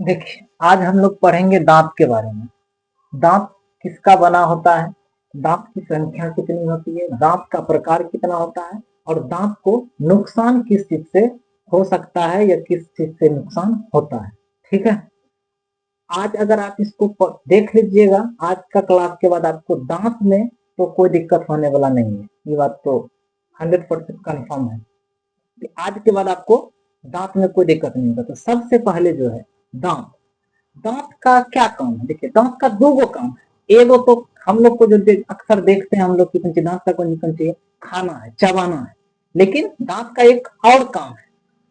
देखिए, आज हम लोग पढ़ेंगे दांत के बारे में। दांत किसका बना होता है, दांत की संख्या कितनी होती है, दांत का प्रकार कितना होता है और दांत को नुकसान किस चीज से हो सकता है या किस चीज से नुकसान होता है। ठीक है, आज अगर आप इसको देख लीजिएगा, आज का क्लास के बाद आपको दांत में तो कोई दिक्कत होने वाला नहीं है। ये बात तो 100% कंफर्म है कि आज के बाद आपको दांत में कोई दिक्कत नहीं होगा। तो सबसे पहले जो है दांत, दांत का क्या काम है। देखिए, दांत का दो गो काम है। एगो तो हम लोग को जो अक्सर देखते हैं हम लोग की दांत का कौन चाहिए, खाना है, चबाना है। लेकिन दांत का एक और काम है,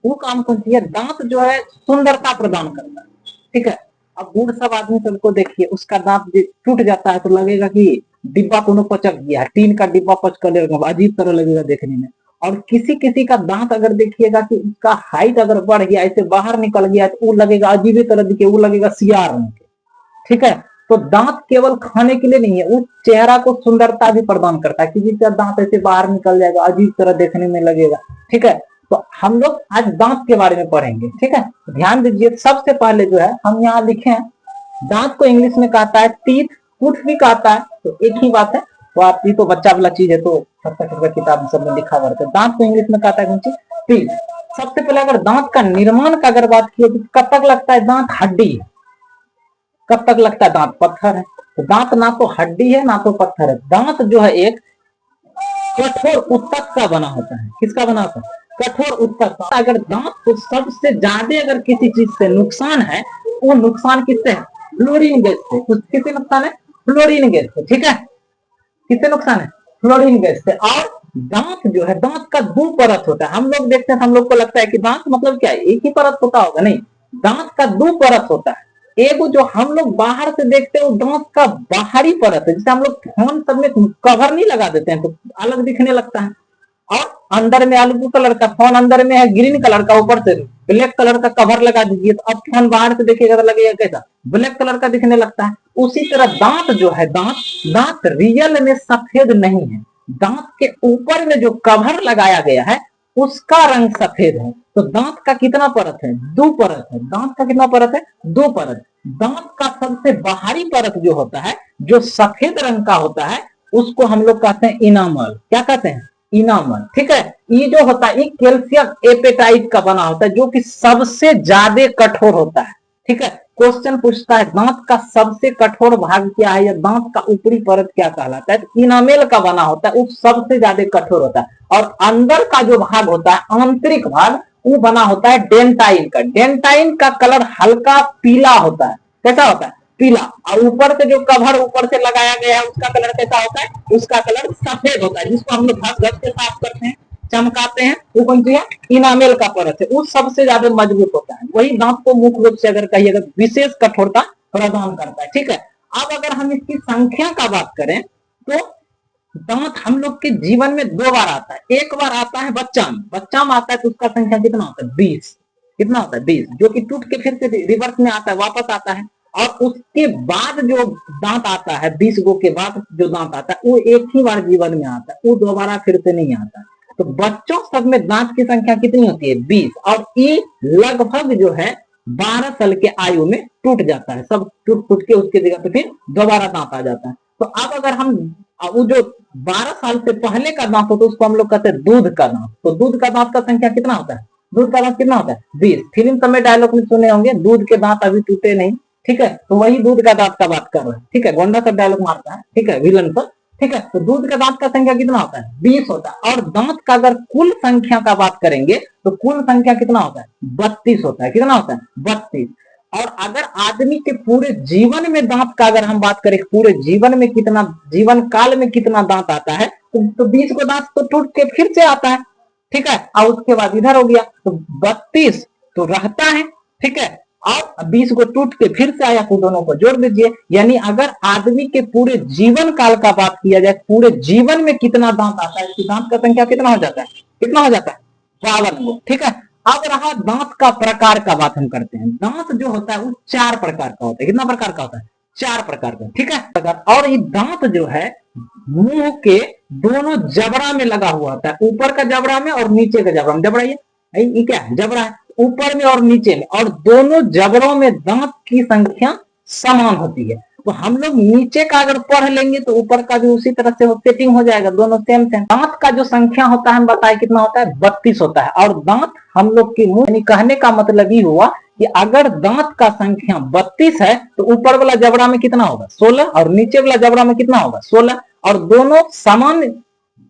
वो काम कौन चाहिए, दांत जो है सुंदरता प्रदान करता है। ठीक है, अब बूढ़ सब आदमी सबको देखिए, उसका दांत टूट जाता है तो लगेगा कि डिब्बा कोनो पचक गया है, टीन का डिब्बा पचक लगेगा, अजीब तरह लगेगा देखने में। और किसी किसी का दांत अगर देखिएगा कि उसका हाइट अगर बढ़ गया, ऐसे बाहर निकल गया, तो वो लगेगा अजीब तरह दिखे, वो लगेगा सियार रंग के। ठीक है, तो दांत केवल खाने के लिए नहीं है, वो चेहरा को सुंदरता भी प्रदान करता है। किसी का दांत ऐसे बाहर निकल जाएगा, अजीब तरह देखने में लगेगा। ठीक है, तो हम लोग आज दांत के बारे में पढ़ेंगे। ठीक है, ध्यान दीजिए। सबसे पहले जो है हम यहाँ लिखे हैं, दांत को इंग्लिश में कहता है टीथ, फुट भी कहता है, तो एक ही बात है। तो आप ये तो बच्चा वाला चीज है, तो सबका किताब सब में लिखा हुआ है। दांत को इंग्लिश में कहता है टीथ। सबसे पहले अगर दांत का निर्माण का अगर बात की तो कब तक लगता है दांत हड्डी है, कब तक लगता है दांत पत्थर है। तो दांत ना तो हड्डी है ना तो पत्थर है, दांत जो है एक कठोर उत्तक का बना होता है। किसका बना होता है, कठोर उत्तक का। अगर दांत को सबसे ज्यादा अगर किसी चीज से नुकसान है, वो नुकसान किससे है, फ्लोरीन गैस से। किससे नुकसान है, फ्लोरीन गैस से। ठीक है, किससे नुकसान है, फ्लोरीन गैस से। और दांत जो है, दांत का दो परत होता है। हम लोग देखते हैं, हम लोग को लगता है कि दांत मतलब क्या है, एक ही परत होता होगा, नहीं, दांत का दो परत होता है। एक जो हम लोग बाहर से देखते हैं वो दांत का बाहरी परत है, जिसे हम लोग फोन सब में कवर नहीं लगा देते हैं तो अलग दिखने लगता है। और अंदर में अलग कलर का, फोन अंदर में है ग्रीन कलर का, ऊपर से ब्लैक कलर का कवर लगा दीजिए तो अब फोन बाहर से देखेगा तो लगेगा कैसा, ब्लैक कलर का दिखने लगता है। उसी तरह दांत जो है, दांत रियल में सफेद नहीं है, दांत के ऊपर में जो कवर लगाया गया है उसका रंग सफेद है। तो दांत का कितना परत है, दो परत है। दांत का कितना परत है, दो परत। दांत का सबसे बाहरी परत जो होता है, जो सफेद रंग का होता है, उसको हम लोग कहते हैं इनामल। क्या कहते हैं, इनामल। ठीक है, ये जो होता है ये कैल्शियम एपेटाइट का बना होता है, जो कि सबसे ज्यादा कठोर होता है। ठीक है, क्वेश्चन पूछता है दांत का सबसे कठोर भाग क्या है या दांत का ऊपरी परत क्या कहलाता है, तो इनामेल का बना होता है, वो सबसे ज्यादा कठोर होता है। और अंदर का जो भाग होता है, आंतरिक भाग, वो बना होता है डेंटाइन का। डेंटाइन का कलर हल्का पीला होता है। कैसा होता है, पीला। और ऊपर से जो कवर ऊपर से लगाया गया है उसका कलर कैसा होता है, उसका कलर सफेद होता है, जिसको हम लोग घस घस के साफ करते हैं, चमकाते हैं। वो कौन सी है, इनामेल का परत है, वो सबसे ज्यादा मजबूत होता है। वही दांत को मुख्य रूप से अगर कहिएगा विशेष कठोरता प्रदान करता है। ठीक है, अब अगर हम इसकी संख्या का बात करें तो दांत हम लोग के जीवन में दो बार आता है। एक बार आता है बच्चा में, बच्चा में आता है तो उसका संख्या कितना होता है, 20। कितना होता है, 20, जो कि टूट के फिर से रिवर्स में आता है, वापस आता है। और उसके बाद जो दांत आता है, 20 गो के बाद जो दांत आता है, वो एक ही बार जीवन में आता है, वो दोबारा फिर से नहीं आता। तो बच्चों सब में दांत की संख्या कितनी होती है, 20। और ये लगभग जो है 12 साल के आयु में टूट जाता है, सब टूट फूट के उसके जगह पे फिर दोबारा दांत आ जाता है। तो अब अगर हम वो जो 12 साल से पहले का दांत होता है उसको हम लोग कहते हैं दूध का दांत। तो दूध का दांत का संख्या कितना होता है, दूध का दांत कितना होता है, 20। फिल्म समय डायलॉग में सुने होंगे, दूध के दांत अभी टूटे नहीं। ठीक है, तो वही दूध का दांत का बात कर रहे हैं। ठीक है, गोंडा सब डायलॉग मारता है, ठीक है, विलन पर। ठीक है, तो दूध का दांत का संख्या कितना होता है, 20 होता है। और दांत का अगर कुल संख्या का बात करेंगे तो कुल संख्या कितना होता है, 32 होता है। कितना होता है, 32। और अगर आदमी के पूरे जीवन में दांत का अगर हम बात करें, पूरे जीवन में कितना, जीवन काल में कितना दांत आता है, तो 20 को दांत तो टूट के फिर से आता है। ठीक है, और उसके बाद इधर हो गया, तो 32 तो रहता है। ठीक है, और 20 को टूट के फिर से आया, तो दोनों को जोड़ दीजिए। यानी अगर आदमी के पूरे जीवन काल का बात किया जाए, पूरे जीवन में कितना दांत आता है, इसकी दांत का संख्या कितना हो जाता है, कितना हो जाता है, 52 गो। ठीक है, अब रहा दांत का प्रकार का बात हम करते हैं। दांत जो होता है वो 4 प्रकार का होता है। कितना प्रकार का होता है, 4 प्रकार का। ठीक है, और ये दांत जो है मुंह के दोनों जबड़ा में लगा हुआ होता है, ऊपर का जबड़ा में और नीचे का जबड़ा में। जबड़ा ये क्या है, जबड़ा है। ऊपर में और नीचे में, और दोनों जबड़ों में दांत की संख्या समान होती है। तो हम लोग नीचे का अगर पढ़ लेंगे तो ऊपर का भी उसी तरह से सेटिंग हो जाएगा, दोनों सेम सेम। दांत का जो संख्या होता है हम बताए कितना होता है, 32 होता है। और दांत हम लोग के मुंह, यानी कहने का मतलब ये हुआ कि अगर दांत का संख्या 32 है तो ऊपर वाला जबड़ा में कितना होगा, 16, और नीचे वाला जबड़ा में कितना होगा, 16, और दोनों समान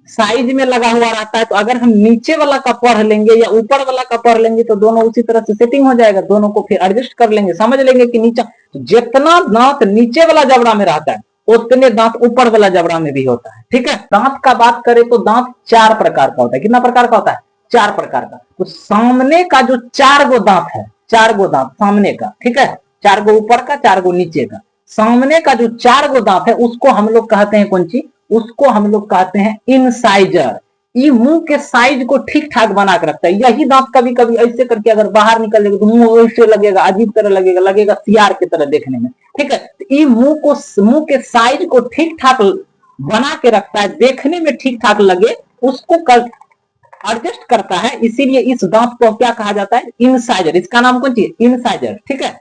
साइज में लगा हुआ रहता है। तो अगर हम नीचे वाला का पढ़ लेंगे या ऊपर वाला का पढ़ लेंगे तो दोनों उसी तरह से सेटिंग हो जाएगा, दोनों को फिर एडजस्ट कर लेंगे, समझ लेंगे कि नीचे जितना दांत नीचे वाला जबड़ा में रहता है उतने दांत ऊपर वाला जबड़ा में भी होता है। ठीक है, दांत का बात करें तो दांत 4 प्रकार का होता है। कितना प्रकार का होता है, 4 प्रकार का। तो सामने का जो 4 गो दांत है, 4 गो दांत सामने का, ठीक है, 4 गो ऊपर का, 4 गो नीचे का, सामने का जो 4 गो दांत है उसको हम लोग कहते हैं कौन चीज, उसको हम लोग कहते हैं इंसाइजर। ये मुंह के साइज को ठीक ठाक बना के रखता है। यही दांत कभी कभी ऐसे करके अगर बाहर निकल जाएगा तो मुंह ऐसे लगेगा, अजीब तरह लगेगा, लगेगा सियार की तरह देखने में। ठीक है, तो ये मुंह के साइज को ठीक ठाक बना के रखता है, देखने में ठीक ठाक लगे उसको एडजस्ट करता है। इसीलिए इस दांत को क्या कहा जाता है, इंसाइजर। इसका नाम कौन सी, इंसाइजर। ठीक है,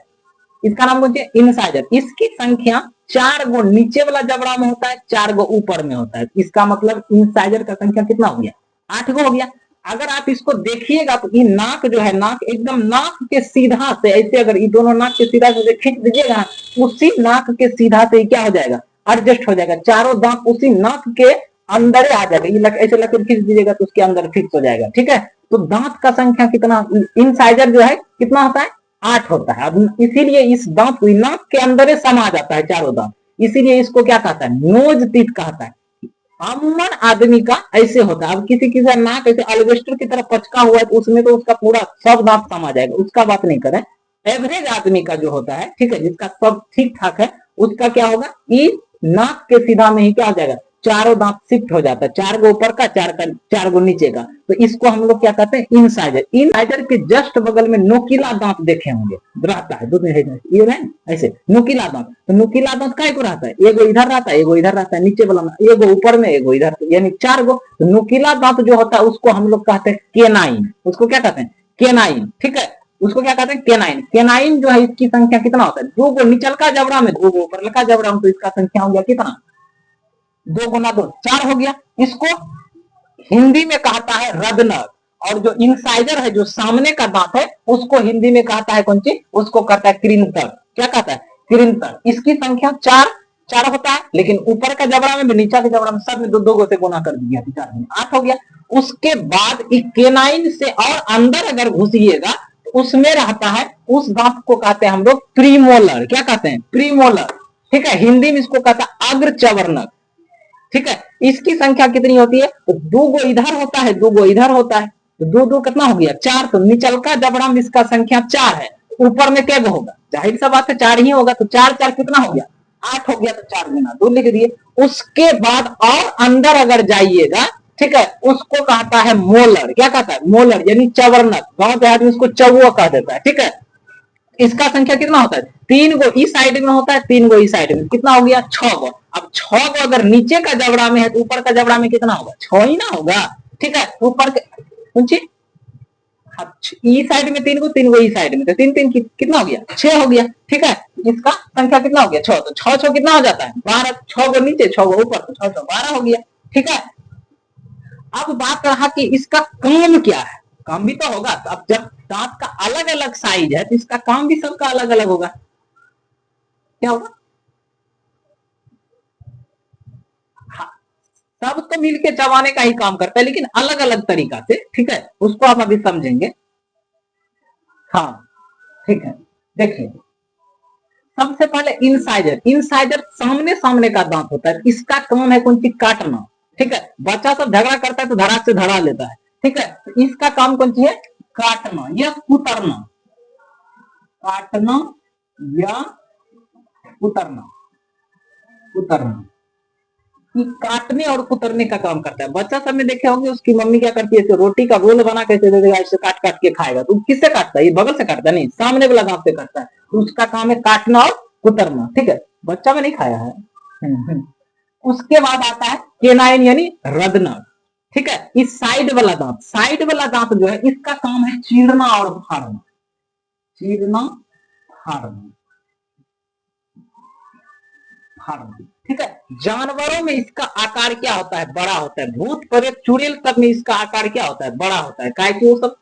इसका नाम कौन सी, इंसाइजर। इसकी संख्या 4 गो नीचे वाला जबड़ा में होता है, 4 गो ऊपर में होता है। इसका मतलब इंसाइजर का संख्या कितना हो गया, 8 गो हो गया। अगर आप इसको देखिएगा तो ये नाक जो है, नाक एकदम नाक के सीधा से ऐसे, अगर ये दोनों नाक के सीधा से खींच दीजिएगा, उसी नाक के सीधा से क्या हो जाएगा, एडजस्ट हो जाएगा। चारों दांत उसी नाक के अंदर आ जाएगा। ये ऐसे लकीर खींच दीजिएगा तो उसके अंदर फिक्स हो जाएगा। ठीक है, तो दांत का संख्या कितना, इंसाइजर जो है कितना होता है, 8 होता है। अब इसीलिए इस दांत को नाक के अंदर समा जाता है चारों दांत, इसीलिए इसको क्या कहता है, नोज टीथ कहता है। अमूमन आदमी का ऐसे होता है। अब किसी किसी नाक ऐसे अल्वेस्टर की तरह पचका हुआ है तो उसमें तो उसका पूरा सब दांत समा जाएगा, उसका बात नहीं करें। एवरेज आदमी का जो होता है, ठीक है, जिसका सब ठीक ठाक है, उसका क्या होगा, ये नाक के सीधा में ही क्या हो जाएगा, चारों दांत शिफ्ट हो जाता है, 4 गो ऊपर का, 4 गो नीचे का। तो इसको हम लोग क्या कहते हैं, इनसाइजर। इनसाइजर के जस्ट बगल में नोकीला दांत देखे होंगे, रहता है, ये है ऐसे नोकीला दांत। तो नोकीला दांत काय को रहता है, एगो इधर रहता है, एगो इधर रहता है, नीचे वाला में एगो ऊपर में, एगो इधर, यानी 4 गो। तो नोकीला दांत जो होता है उसको हम लोग कहते हैं केनाइन। उसको क्या कहते हैं, केनाइन। ठीक है, उसको क्या कहते हैं, केनाइन। केनाइन जो है इसकी संख्या कितना होता है, 2 गो निचल का जबड़ा में, 2 गो ऊपर का जबड़ा में। तो इसका संख्या हो गया कितना, 2 गुना 2, 4 हो गया। इसको हिंदी में कहता है रदनक। और जो इंसाइजर है, जो सामने का दांत है, उसको हिंदी में कहता है कौन सी, उसको कहता है कृंतक। क्या कहता है, कृंतक। इसकी संख्या 4 होता है, लेकिन ऊपर का जबड़ा में भी, नीचे के जबड़ा में, सब में 2 गो से गुना कर दिया, 4 में 8 हो गया। उसके बाद केनाइन से और अंदर अगर घुसिएगा तो उसमें रहता है, उस दांत को कहते हैं हम लोग प्रीमोलर। क्या कहते हैं, प्रीमोलर। ठीक है, हिंदी में इसको कहता है अग्रचवर्णक। ठीक है, इसकी संख्या कितनी होती है, तो 2 गो इधर होता है, 2 गो इधर होता है। तो 2 कितना हो गया, 4। तो निचल का जबड़ा में इसका संख्या 4 है, ऊपर में क्या होगा, जाहिर सा बात है 4 ही होगा। तो 4 4 कितना हो गया, 8 हो गया। तो 4 गुना 2 लिख दिए। उसके बाद और अंदर अगर जाइएगा, ठीक है, उसको कहता है मोलर। क्या कहता है, मोलर, यानी चवर्णक। गांव देहात में उसको चौवा कह देता है। ठीक है, इसका संख्या कितना होता है, 3 गो इस साइड में होता है, 3 गो इस साइड में, कितना हो गया, 6 गो। अब 6 गो अगर नीचे का जबड़ा में है तो ऊपर का जबड़ा में कितना होगा, 6 ही ना होगा। ठीक है, ऊपर के ई साइड में 3 गो, 3 गो ई साइड में, तो 3 3 कितना हो गया, 6 हो गया। ठीक है, इसका संख्या कितना हो गया, 6। तो 6 6 कितना हो जाता है, 12। 6 गो नीचे, 6 गो ऊपर, तो 6 6 12 हो गया। ठीक है, अब बात रहा कि इसका काम क्या है। काम भी तो होगा। तो अब जब दांत का अलग अलग साइज है तो इसका काम भी सबका अलग अलग होगा। क्या होगा, हाँ, सब तो मिलके चबाने का ही काम करता है, लेकिन अलग अलग तरीका से। ठीक है, उसको हम अभी समझेंगे। हाँ, ठीक है, देखिए, सबसे पहले इंसाइजर। इंसाइजर सामने सामने का दांत होता है, इसका काम है कौन चीज, काटना। ठीक है, बच्चा सब झगड़ा करता है तो धड़ाक से धड़ा लेता है। ठीक है, तो इसका काम कौन सी है, काटना या कुतरना। काटना या कुतरना, कुतरना, कि काटने और कुतरने का काम करता है। बच्चा सब में देखे होंगे, उसकी मम्मी क्या करती है, रोटी का रोल बना कैसे दे देगा, ऐसे काट काट के खाएगा। तो किससे काटता है, ये बगल से काटता नहीं, सामने वाला दांत से काटता है। तो उसका काम है काटना और कुतरना। ठीक है, बच्चा में नहीं खाया है। उसके बाद आता है केनाइन, यानी रदनक। ठीक है। इस साइड वाला दांत जो है इसका काम है चीरना और फाड़ना, चीरना फाड़ना, फाड़ना। ठीक है। जानवरों में इसका आकार क्या होता है? बड़ा होता है। भूत प्रेत चुड़ैल सब में इसका आकार क्या होता है? बड़ा होता है। काहे कि वो सब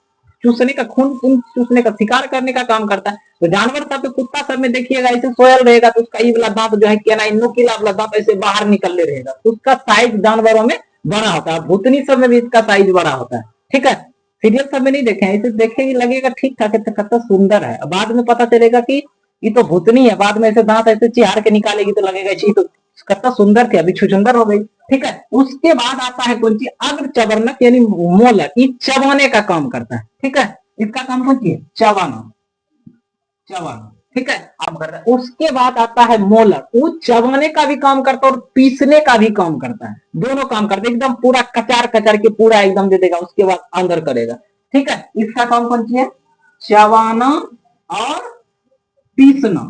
चूसने का, खून चूसने का, शिकार करने का काम करता है। तो जानवर सब में, कुत्ता सब में देखिएगा ऐसे सोयल रहेगा तो उसका ये वाला दांत जो है कैनाइन, नुकीला वाला दांत ऐसे बाहर निकलने रहेगा, तो उसका साइज जानवरों में बड़ा होता है। भूतनी सब में भी इसका साइज बड़ा होता है। ठीक है। सीरियल सब में नहीं देखे, इसे देखेंगे लगेगा ठीक ठाक है, कितना सुंदर है, बाद में पता चलेगा कि ये तो भूतनी है। बाद में ऐसे दांत ऐसे चिहार के निकालेगी तो लगेगा जी तो कितना सुंदर थी, अभी छुछुंदर हो गई। ठीक है। उसके बाद आता है कौन चीज? अग्र चबर्णक यानी मोलक, ये चबाने का काम करता है। ठीक है। इसका काम कौन चीज? चबाना, चबाना। ठीक है। काम कर रहा है। उसके बाद आता है मोलक, वो चबाने का भी काम करता है और पीसने का भी काम करता है, दोनों काम करता है। एकदम पूरा कचार कचार के पूरा एकदम दे देगा, उसके बाद अंदर करेगा। ठीक है। इसका काम कौन सी है? चबाना और पीसना,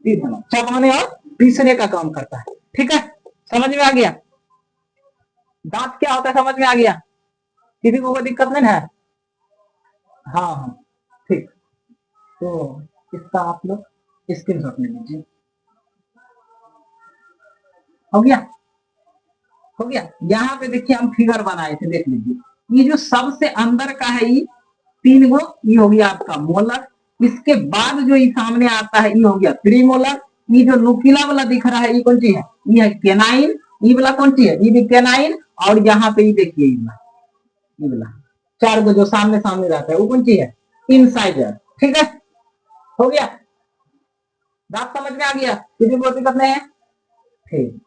पीसना, चबाने और पीसने का काम करता है। ठीक है। समझ में आ गया? दांत क्या होता है समझ में आ गया? किसी को कोई दिक्कत नहीं है? हाँ हाँ ठीक। तो इसका आप लोग स्क्रीनशॉट ले लीजिए। हो गया? हो गया। यहाँ पे देखिए हम फिगर बनाए थे, देख लीजिए। ये जो सबसे अंदर का है ये 3 गो, ये हो गया आपका मोलर। इसके बाद जो ये सामने आता है ये हो गया प्रीमोलर। ये जो नुकीला वाला दिख रहा है ये कौन सी है? ये है केनाइन। ये वाला कौन सी है? ये भी केनाइन। और यहाँ पे ये देखिए ये वाला 4 गो जो सामने सामने रहता है वो कौन सी है? इंसाइजर। ठीक है। हो गया? बात समझ में आ गया? किसी को दिक्कत नहीं है? ठीक।